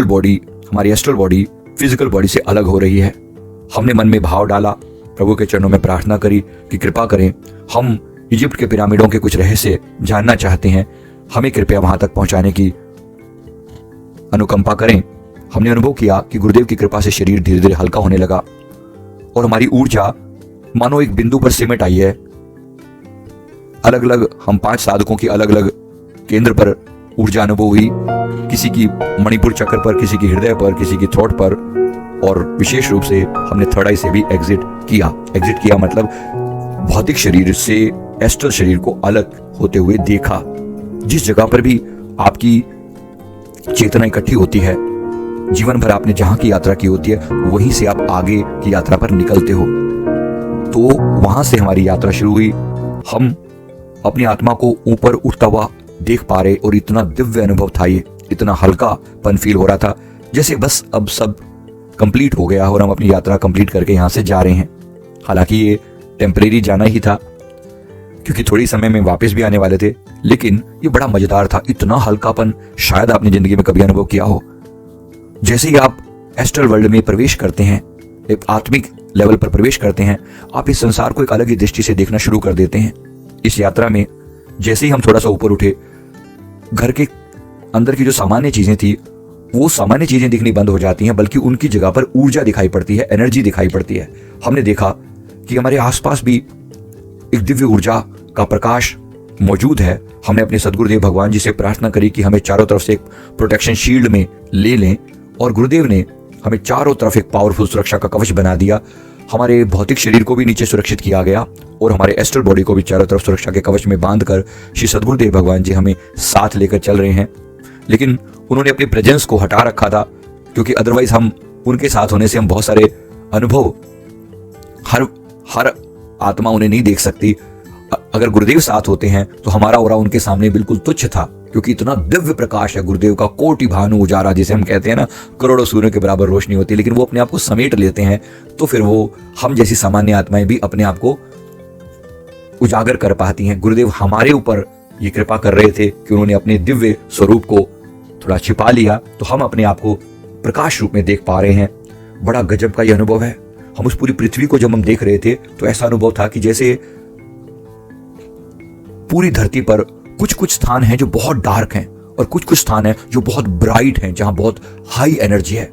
Body, हमारी astral body physical body से अलग हो रही है। हमने मन में भाव डाला, प्रभु के चरणों में प्रार्थना करी कि कृपा करें, हम इजिप्ट के पिरामिडों के कुछ रहस्य जानना चाहते हैं, हमें कृपया वहां तक पहुंचाने की अनुकंपा करें। हमने अनुभव किया कि गुरुदेव की कृपा से शरीर धीरे धीरे हल्का होने लगा और हमारी ऊर्जा मानो एक बिंदु पर सिमट आई है। अलग अलग हम 5 साधकों की अलग अलग केंद्र पर ऊर्जा अनुभव हुई, किसी की मणिपुर चक्र पर, किसी की हृदय पर, किसी की थ्रोट पर, और विशेष रूप से हमने थर्ड आई से भी एग्जिट किया मतलब भौतिक शरीर से एस्ट्रल शरीर को अलग होते हुए देखा। जिस जगह पर भी आपकी चेतना इकट्ठी होती है, जीवन भर आपने जहां की यात्रा की होती है, वहीं से आप आगे की यात्रा पर निकलते हो। तो वहां से हमारी यात्रा शुरू हुई। हम अपनी आत्मा को ऊपर उठता हुआ देख पा रहे और इतना दिव्य अनुभव था, ये इतना हल्कापन फील हो रहा था जैसे बस अब सब कंप्लीट हो गया और हम अपनी यात्रा कंप्लीट करके यहाँ से जा रहे हैं। हालांकि ये टेम्परेरी जाना ही था क्योंकि थोड़ी समय में वापस भी आने वाले थे, लेकिन ये बड़ा मजेदार था। इतना हल्कापन शायद आपने जिंदगी में कभी अनुभव किया हो। जैसे ही आप एस्ट्रल वर्ल्ड में प्रवेश करते हैं, एक आत्मिक लेवल पर प्रवेश करते हैं, आप इस संसार को एक अलग ही दृष्टि से देखना शुरू कर देते हैं। इस यात्रा में जैसे ही हम थोड़ा सा ऊपर उठे, घर के अंदर की जो सामान्य चीजें थी वो सामान्य चीजें दिखनी बंद हो जाती हैं, बल्कि उनकी जगह पर ऊर्जा दिखाई पड़ती है, एनर्जी दिखाई पड़ती है। हमने देखा कि हमारे आसपास भी एक दिव्य ऊर्जा का प्रकाश मौजूद है। हमने अपने सदगुरुदेव भगवान जी से प्रार्थना करी कि हमें चारों तरफ से एक प्रोटेक्शन शील्ड में ले लें, और गुरुदेव ने हमें चारों तरफ एक पावरफुल सुरक्षा का कवच बना दिया। हमारे भौतिक शरीर को भी नीचे सुरक्षित किया गया और हमारे एस्ट्रल बॉडी को भी चारों तरफ सुरक्षा के कवच में बांधकर श्री सदगुरुदेव भगवान जी हमें साथ लेकर चल रहे हैं। लेकिन उन्होंने अपनी प्रेजेंस को हटा रखा था, क्योंकि अदरवाइज हम उनके साथ होने से हम बहुत सारे अनुभव, हर आत्मा उन्हें नहीं देख सकती। अगर गुरुदेव साथ होते हैं तो हमारा ऑरा उनके सामने बिल्कुल तुच्छ था, क्योंकि इतना दिव्य प्रकाश है गुरुदेव का, कोटि भानु उजारा जिसे हम कहते हैं ना, करोड़ों सूर्यों के बराबर रोशनी होती है। लेकिन वो अपने आप को समेट लेते हैं, तो फिर वो हम जैसी सामान्य आत्माएं भी अपने आप को उजागर कर पाती हैं। गुरुदेव हमारे ऊपर ये कृपा कर रहे थे कि उन्होंने अपने दिव्य स्वरूप को थोड़ा छिपा लिया, तो हम अपने आप को प्रकाश रूप में देख पा रहे हैं। बड़ा गजब का ये अनुभव है। हम उस पूरी पृथ्वी को जब हम देख रहे थे तो ऐसा अनुभव था कि जैसे पूरी धरती पर कुछ कुछ स्थान हैं जो बहुत डार्क हैं और कुछ कुछ स्थान हैं जो बहुत ब्राइट हैं, जहां बहुत हाई एनर्जी है।